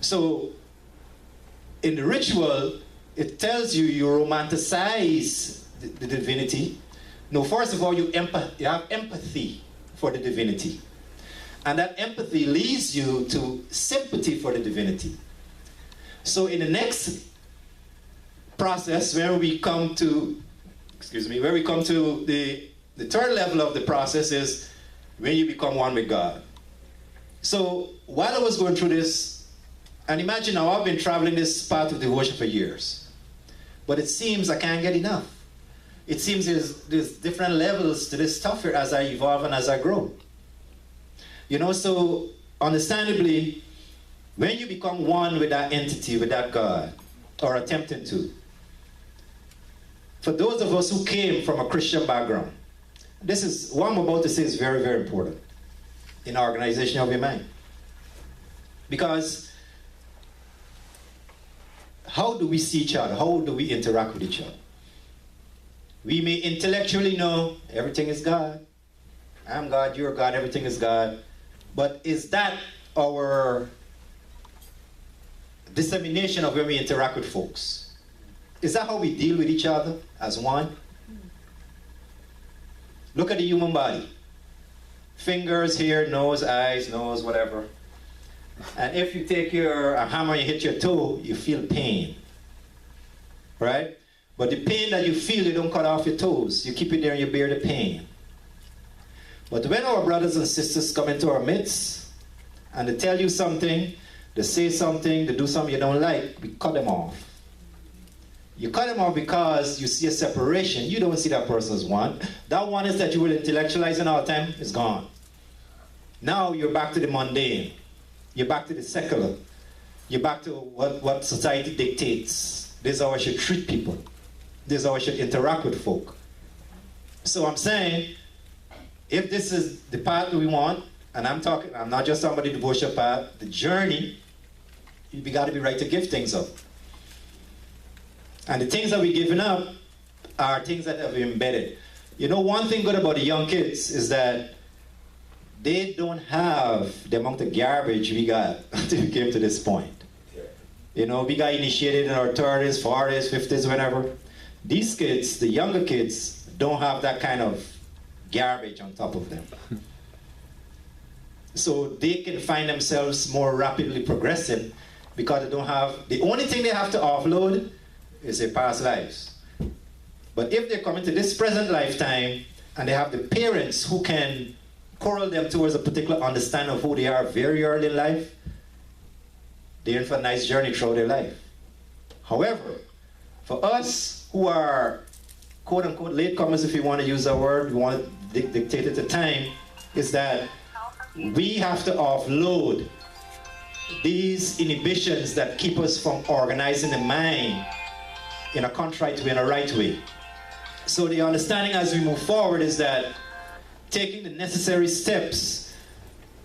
So in the ritual, it tells you you romanticize the divinity. No, first of all, you have empathy for the divinity. And that empathy leads you to sympathy for the divinity. So in the next process, where we come to the third level of the process is when you become one with God. So while I was going through this, and imagine now I've been traveling this path of devotion for years, but it seems I can't get enough. It seems there's different levels to this stuff here as I evolve and as I grow. You know, so understandably, when you become one with that entity, with that God, or attempting to, for those of us who came from a Christian background, this is, what I'm about to say is very, very important in our organization of your mind. Because how do we see each other? How do we interact with each other? We may intellectually know everything is God. I'm God, you're God, everything is God. But is that our dissemination of when we interact with folks? Is that how we deal with each other as one? Look at the human body. Fingers here, nose, eyes, nose, whatever. And if you take a hammer and you hit your toe, you feel pain. Right? But the pain that you feel, you don't cut off your toes. You keep it there and you bear the pain. But when our brothers and sisters come into our midst and they tell you something, they say something, they do something you don't like, we cut them off. You cut them off because you see a separation. You don't see that person as one. That oneness that you will intellectualize in all the time is gone. Now you're back to the mundane. You're back to the secular. You're back to what society dictates. This is how I should treat people. This is how I should interact with folk. So I'm saying, if this is the path we want, and I'm not just talking about the devotional path, the journey, we got to be right to give things up. And the things that we're giving up are things that have been embedded. You know, one thing good about the young kids is that they don't have the amount of garbage we got until we came to this point. You know, we got initiated in our 30s, 40s, 50s, whenever. These kids, the younger kids, don't have that kind of garbage on top of them. So they can find themselves more rapidly progressing because they don't have, the only thing they have to offload is their past lives. But if they come into this present lifetime and they have the parents who can corral them towards a particular understanding of who they are very early in life, they're in for a nice journey throughout their life. However, for us who are quote-unquote latecomers, if you want to use that word, we want to dictate it to time, is that we have to offload these inhibitions that keep us from organizing the mind in a contrite way, in a right way. So the understanding as we move forward is that taking the necessary steps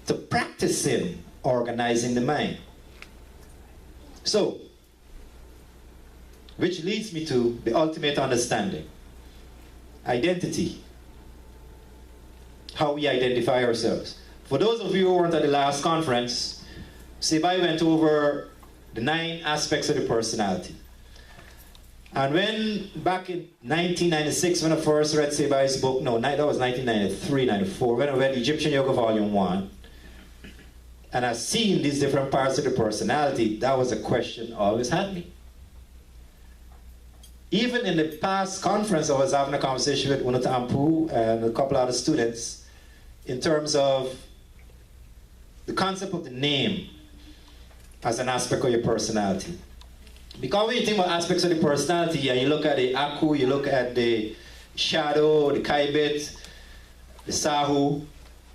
to practicing organizing the mind. So, which leads me to the ultimate understanding. Identity. How we identify ourselves. For those of you who weren't at the last conference, Sebai went over the 9 aspects of the personality. And when, back in 1996, when I first read Sebai's book, no, that was 1993, 94, when I read Egyptian Yoga Volume 1, and I've seen these different parts of the personality, that was a question always had me. Even in the past conference, I was having a conversation with Unata Ampu and a couple other students in terms of the concept of the name as an aspect of your personality. Because when you think about aspects of the personality, and you look at the Aku, you look at the shadow, the Kaibet, the Sahu,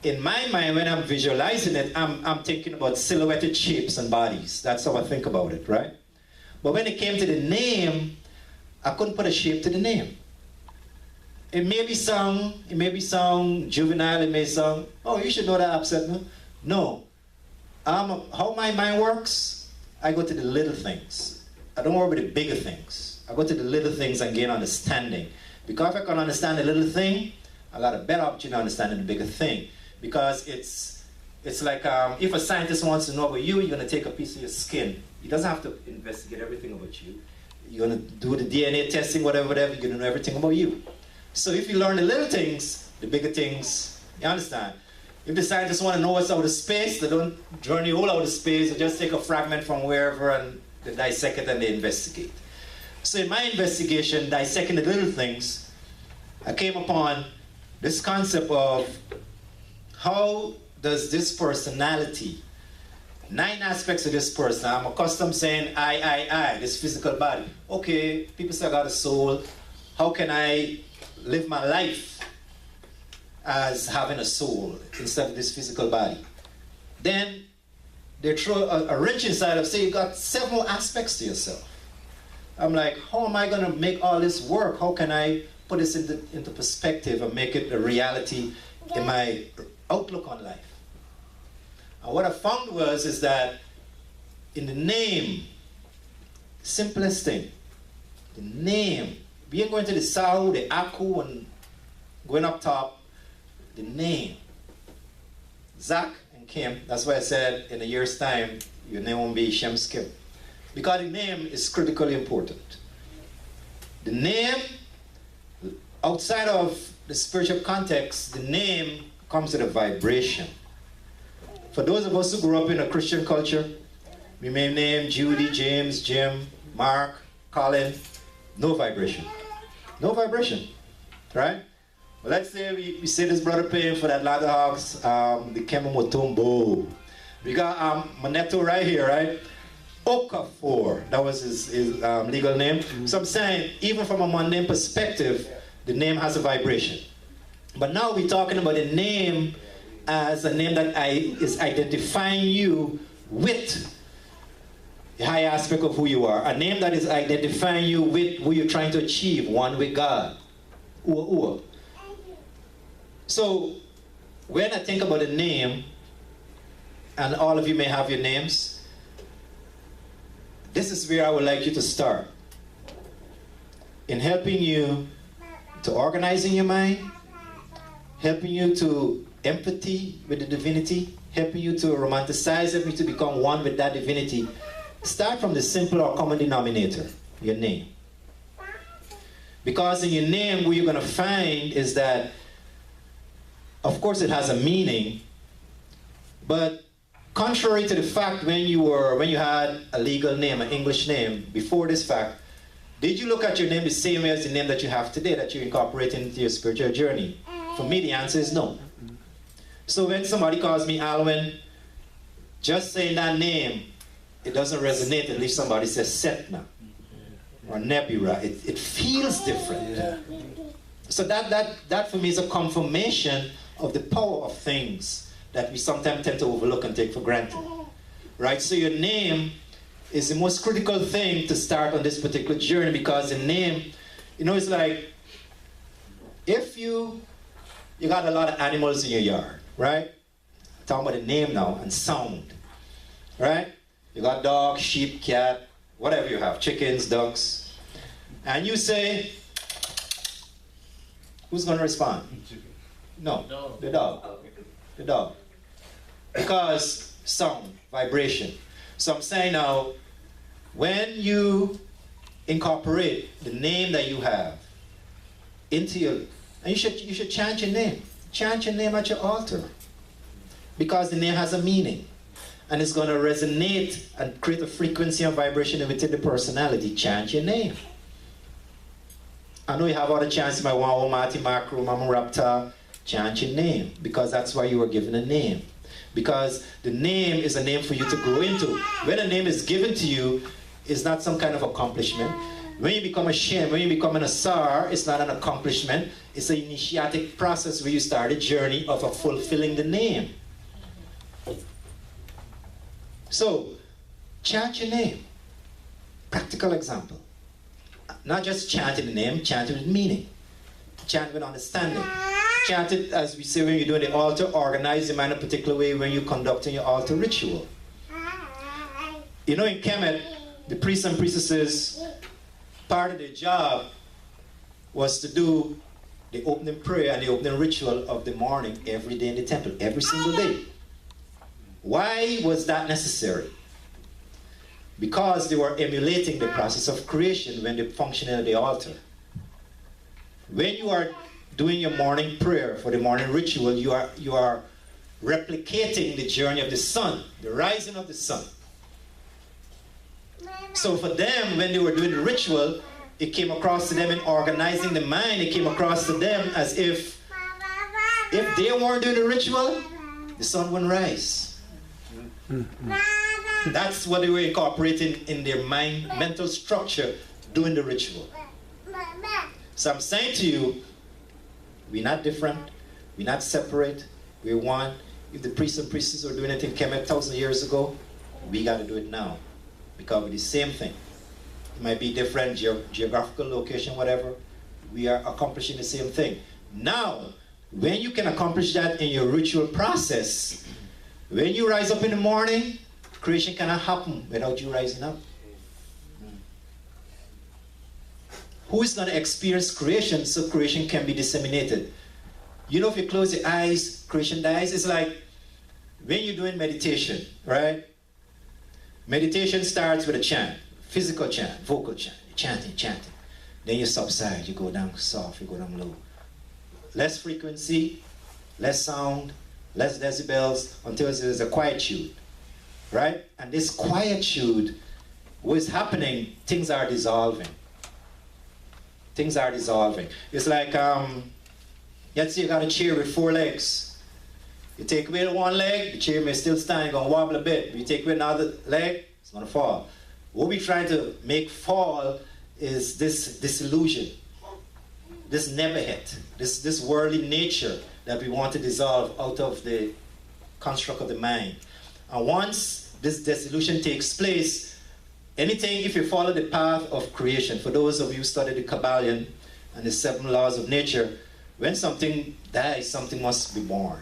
in my mind, when I'm visualizing it, I'm thinking about silhouetted shapes and bodies. That's how I think about it, right? But when it came to the name, I couldn't put a shape to the name. It may be sound juvenile, it may sound, oh, you should know that upset me. No. How my mind works, I go to the little things. I don't worry about the bigger things. I go to the little things and gain understanding. Because if I can understand the little thing, I got a better opportunity to understand the bigger thing. Because it's It's like if a scientist wants to know about you, you're going to take a piece of your skin. He doesn't have to investigate everything about you. You're going to do the DNA testing, whatever, you're going to know everything about you. So if you learn the little things, the bigger things, you understand? If the scientists want to know what's out of space, they don't journey all out of space, they just take a fragment from wherever and they dissect it and they investigate. So in my investigation, dissecting the little things, I came upon this concept of how does this personality, 9 aspects of this person, I'm accustomed saying I, this physical body. Okay, people say I got a soul. How can I live my life as having a soul instead of this physical body? Then they throw a wrench inside of say you got several aspects to yourself. I'm like, how am I going to make all this work? How can I put this into perspective and make it a reality in my outlook on life? And what I found is that in the name, simplest thing, the name, we ain't going to the Sahu, the Aku, and going up top, the name. Zach and Kim, that's why I said in a year's time, your name won't be Shem's Kim. Because the name is critically important. The name, outside of the spiritual context, the name comes with a vibration. For those of us who grew up in a Christian culture, we may name Judy, James, Jim, Mark, Colin, no vibration. No vibration, right? Well, let's say we say this brother paying for that Atlanta Hawks, the Kemo Mutombo. We got Maneto right here, right? Okafor, that was his legal name. So I'm saying, even from a mundane perspective, the name has a vibration. But now we're talking about a name as a name that is identifying you with the high aspect of who you are. A name that is identifying you with who you're trying to achieve, one with God. Ua. So when I think about a name, and all of you may have your names, this is where I would like you to start. In helping you to organize in your mind, helping you to empathy with the divinity, helping you to romanticize, helping you to become one with that divinity. Start from the simple or common denominator, your name. Because in your name, what you're going to find is that, of course, it has a meaning, but contrary to the fact when you had a legal name, an English name, before this fact, did you look at your name the same way as the name that you have today, that you're incorporating into your spiritual journey? For me, the answer is no. So when somebody calls me Alwyn, just saying that name, it doesn't resonate unless somebody says Setna or Nebula. It feels different. Yeah. So that for me is a confirmation of the power of things that we sometimes tend to overlook and take for granted. Right? So your name is the most critical thing to start on this particular journey, because the name, it's like if you got a lot of animals in your yard, right? I'm talking about the name now and sound, right? You got dog, sheep, cat, whatever you have, chickens, ducks, and you say, who's going to respond? No, the dog. The dog. Because sound, vibration. So I'm saying now, when you incorporate the name that you have into your, and you should chant your name. Chant your name at your altar. Because the name has a meaning. And it's going to resonate and create a frequency and vibration within the personality. Chant your name. I know you have other chants, my one, Mati, Makro, Mama Rapta. Chant your name. Because that's why you were given a name. Because the name is a name for you to grow into. When a name is given to you, it's not some kind of accomplishment. When you become a Shem, when you become an Asar, it's not an accomplishment. It's an initiatic process where you start a journey of fulfilling the name. So, chant your name. Practical example. Not just chanting the name, chant it with meaning. Chant with understanding. Chant it, as we say when you're doing the altar, organize your mind in a particular way when you're conducting your altar ritual. In Kemet, the priests and priestesses, part of their job was to do the opening prayer and the opening ritual of the morning every day in the temple, every single day. Why was that necessary? Because they were emulating the process of creation when they functioned at the altar. When you are doing your morning prayer for the morning ritual, you are replicating the journey of the sun, the rising of the sun. So for them, when they were doing the ritual, it came across to them in organizing the mind, it came across to them as if they weren't doing the ritual, the sun wouldn't rise. That's what they were incorporating in their mental structure, doing the ritual. So I'm saying to you, we're not different, we're not separate, we're one. If the priests and priestesses were doing it in Kemet 1,000 years ago, we got to do it now. Because we're the same thing. It might be different geographical location, whatever. We are accomplishing the same thing. Now, when you can accomplish that in your ritual process, when you rise up in the morning, creation cannot happen without you rising up. Who is going to experience creation so creation can be disseminated? You know, if you close your eyes, creation dies. It's like when you're doing meditation, right? Meditation starts with a chant, physical chant, vocal chant, chanting. Then you subside, you go down soft, you go down low. Less frequency, less sound, less decibels, until there's a quietude, right? And this quietude, what is happening, things are dissolving. Things are dissolving. It's like, let's say you got a chair with 4 legs. You take away one leg, the chair may still stand, gonna wobble a bit. If you take away another leg, it's gonna fall. What we're trying to make fall is this illusion, this neverheit, this worldly nature that we want to dissolve out of the construct of the mind. And once this disillusion takes place, anything, if you follow the path of creation, for those of you who study the Kabbalion and the 7 laws of nature, when something dies, something must be born.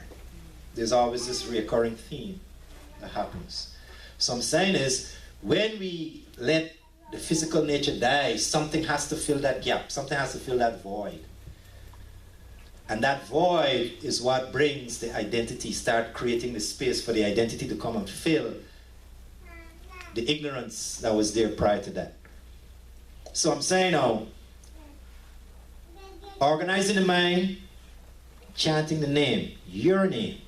There's always this recurring theme that happens. So I'm saying is, when we let the physical nature die, something has to fill that gap, something has to fill that void. And that void is what brings the identity, start creating the space for the identity to come and fill the ignorance that was there prior to that. So I'm saying now, organizing the mind, chanting the name, your name.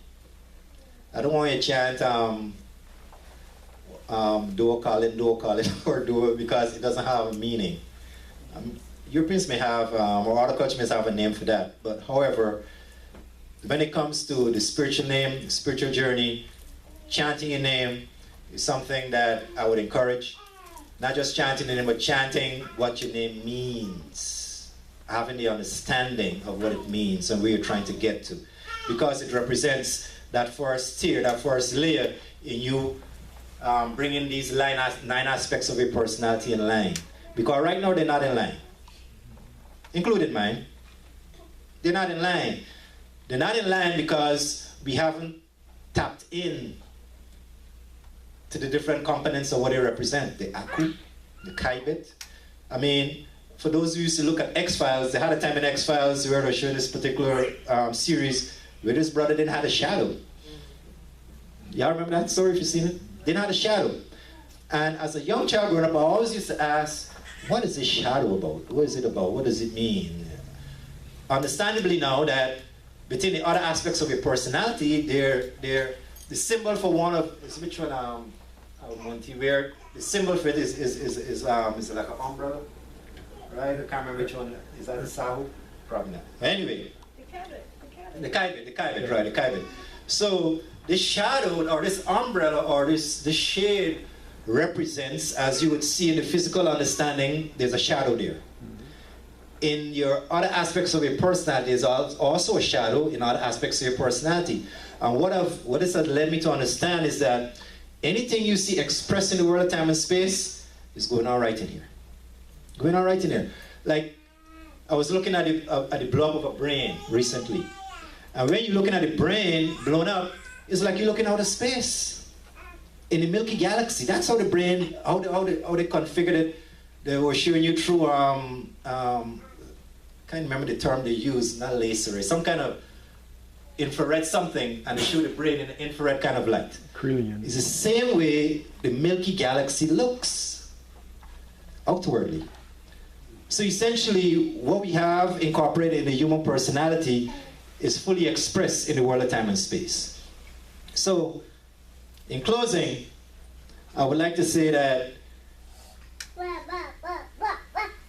I don't want you to chant do call it, or do it, because it doesn't have a meaning. Europeans may have, or other cultures may have a name for that. But however, when it comes to the spiritual name, the spiritual journey, chanting your name is something that I would encourage. Not just chanting the name, but chanting what your name means. Having the understanding of what it means and where you're trying to get to. Because it represents that first tier, that first layer in you bringing these 9 aspects of your personality in line. Because right now they're not in line. Including mine. They're not in line. They're not in line because we haven't tapped in to the different components of what they represent. The Aku, the Kaibet. I mean, for those who used to look at X-Files, they had a time in X-Files where they showed this particular series where this brother didn't have a shadow. Y'all remember that story if you've seen it? Didn't have a shadow. And as a young child growing up, I always used to ask, what is this shadow about? What is it about? What does it mean? Understandably now that between the other aspects of your personality, they're the symbol for one of, is which one, Monty, where the symbol for it is like an umbrella, right? I can't remember which one. Is that a Sahu? Probably not. Anyway. The Kaibet, right, the Kaibet. So this shadow or this umbrella or this shade represents, as you would see in the physical understanding, there's a shadow there. In your other aspects of your personality, there's also a shadow in other aspects of your personality. And what this has led me to understand is that anything you see expressed in the world of time and space is going on right in here. Going on right in here. Like, I was looking at the blob of a brain recently. And when you're looking at the brain blown up, it's like you're looking out of space. In the Milky Galaxy, that's how the brain, how they configured it. They were showing you through, can't remember the term they used, not laser, some kind of infrared something and they show the brain in an infrared kind of light. Trillion. It's the same way the Milky Galaxy looks outwardly. So essentially, what we have incorporated in the human personality is fully expressed in the world of time and space. So, in closing, I would like to say that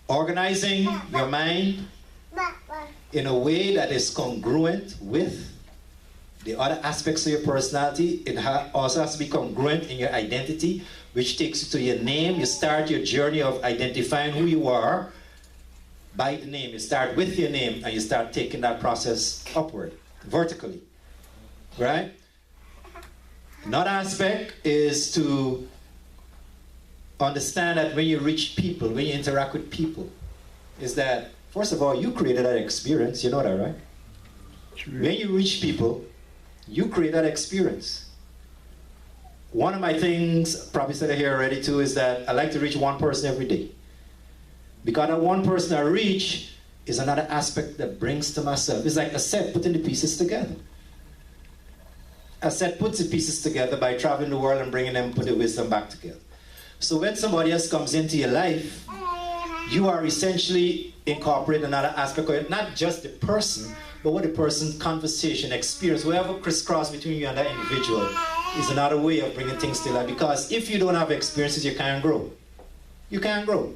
organizing your mind in a way that is congruent with the other aspects of your personality, it also has to be congruent in your identity, which takes you to your name. You start your journey of identifying who you are by the name. You start with your name and you start taking that process upward, vertically, right? Another aspect is to understand that when you reach people, when you interact with people, is that, first of all, you created that experience, you know that, right? True. When you reach people, you create that experience. One of my things, probably said it here already too, is that I like to reach one person every day. Because that one person I reach is another aspect that brings to myself. It's like a set putting the pieces together. A set puts the pieces together by traveling the world and bringing them, put the wisdom back together. So when somebody else comes into your life, you are essentially incorporating another aspect of it, not just the person, but what the person's conversation, experience, whatever crisscross between you and that individual is another way of bringing things to life. Because if you don't have experiences, you can't grow. You can't grow.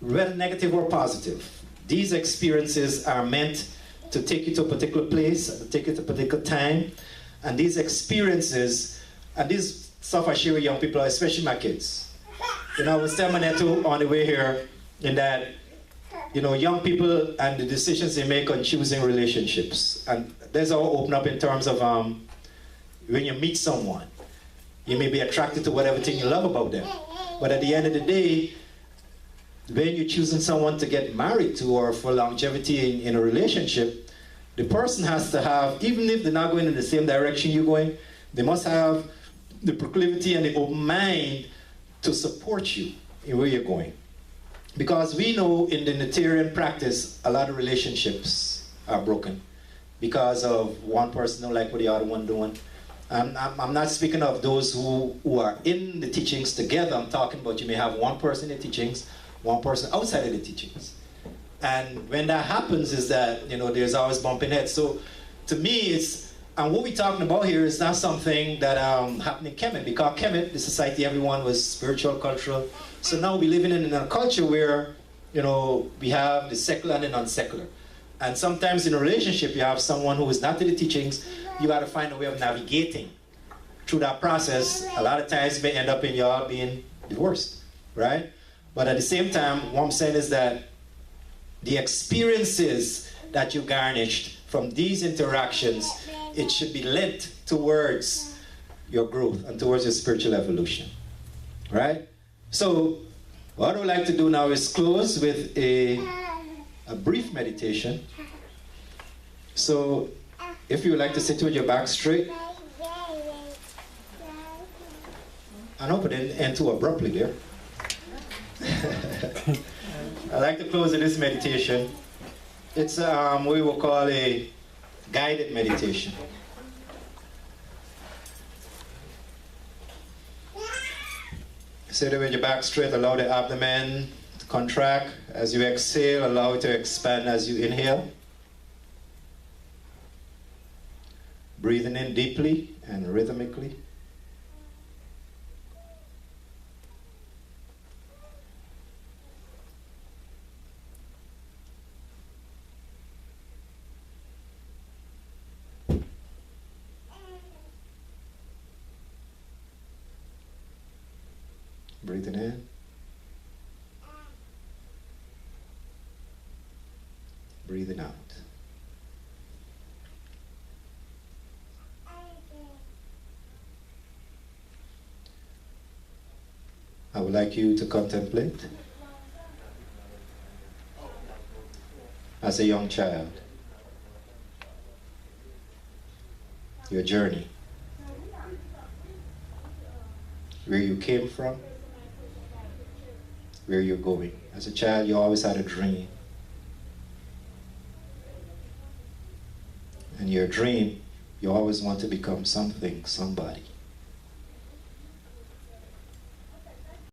Whether negative or positive. These experiences are meant to take you to a particular place, to take you to a particular time. And these experiences, and this stuff I share with young people, especially my kids. You know, I was telling Maneto on the way here, in that, you know, young people and the decisions they make on choosing relationships. And there's all open up in terms of when you meet someone, you may be attracted to whatever thing you love about them. But at the end of the day, when you're choosing someone to get married to or for longevity in a relationship, the person has to have, even if they're not going in the same direction you're going, they must have the proclivity and the open mind to support you in where you're going. Because we know in the Nigerian practice, a lot of relationships are broken because of one person don't like what the other one doing. I'm not speaking of those who are in the teachings together. I'm talking about you may have one person in the teachings, one person outside of the teachings. And when that happens is that, you know, there's always bumping heads. So to me, it's, and what we're talking about here is not something that happened in Kemet, because Kemet, the society, everyone was spiritual, cultural. So now we're living in a culture where, you know, we have the secular and the non-secular. And sometimes in a relationship, you have someone who is not to the teachings, you got to find a way of navigating through that process. A lot of times it may end up in y'all being divorced, right? But at the same time, what I'm saying is that the experiences that you garnished from these interactions, it should be linked towards your growth and towards your spiritual evolution, right? So what I would like to do now is close with a brief meditation. So if you would like to sit with your back straight, I hope I didn't end too abruptly there. I'd like to close with this meditation. It's what we will call a guided meditation. Sit with your back straight, allow the abdomen to contract. As you exhale, allow it to expand as you inhale. Breathing in deeply and rhythmically. Breathing in. Breathing out. I would like you to contemplate as a young child your journey, where you came from, where you're going. As a child, you always had a dream. in your dream, you always want to become something, somebody.